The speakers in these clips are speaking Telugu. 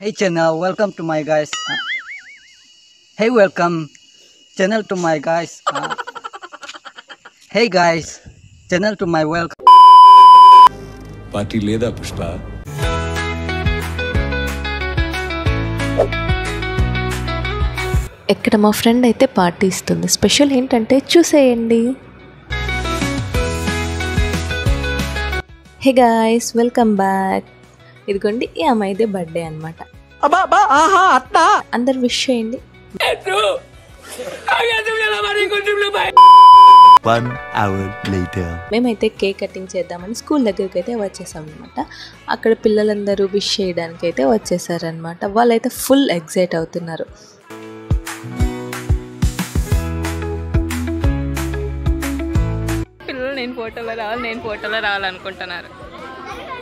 Hey channel, welcome to my guys. Hey, welcome channel to my guys. Hey guys, channel to my welcome. Party లేదా పుష్ప? ఇక్కడ మా ఫ్రెండ్ అయితే పార్టీ ఇస్తుంది. స్పెషల్ ఏంటంటే చూసేయండి. Hey guys, welcome back. ఇదిగోండి, ఈ అమ్మాయిదే బర్త్డే అనమాట. అందరు విష్ చేయండి. 1 hour later. మేమైతే కేక్ కటింగ్ చేద్దామని స్కూల్ దగ్గరికి అయితే వచ్చేసాం అనమాట. అక్కడ పిల్లలందరూ విష్ చేయడానికి అయితే వచ్చేసారనమాట. వాళ్ళైతే ఫుల్ ఎగ్జైట్ అవుతున్నారు. పిల్లలు నేను ఫోటోలో రావాలనుకుంటున్నారు.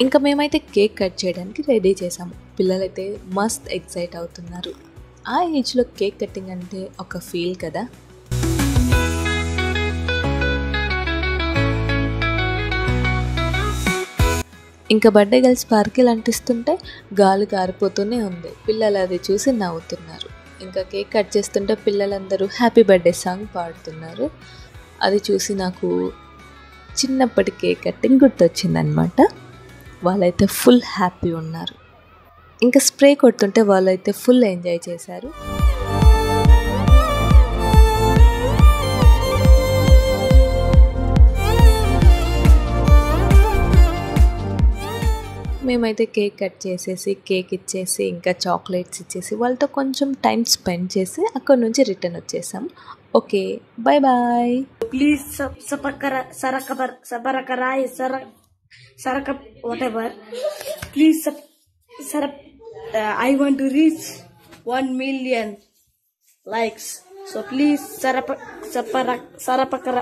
ఇంకా మేమైతే కేక్ కట్ చేయడానికి రెడీ చేసాము. పిల్లలైతే మస్త్ ఎగ్జైట్ అవుతున్నారు. ఆ ఏజ్లో కేక్ కటింగ్ అంటే ఒక ఫీల్ కదా. ఇంకా బర్త్డే గర్ల్ స్పార్కిల్ అంటిస్తుంటే గాలి కారిపోతూనే ఉంది. పిల్లలు అది చూసి నవ్వుతున్నారు. ఇంకా కేక్ కట్ చేస్తుంటే పిల్లలందరూ హ్యాపీ బర్త్డే సాంగ్ పాడుతున్నారు. అది చూసి నాకు చిన్నప్పటి కేక్ కటింగ్ గుర్తొచ్చిందనమాట. వాళ్ళైతే ఫుల్ హ్యాపీ ఉన్నారు. ఇంకా స్ప్రే కొడుతుంటే వాళ్ళైతే ఫుల్ ఎంజాయ్ చేశారు. మేమైతే కేక్ కట్ చేసేసి కేక్ ఇచ్చేసి ఇంకా చాక్లెట్స్ ఇచ్చేసి వాళ్ళతో కొంచెం టైం స్పెండ్ చేసి అక్కడ నుంచి రిటర్న్ వచ్చేసాం. Okay, bye bye. Please whatever. Please I want to reach 1 million likes. So please sarapakara.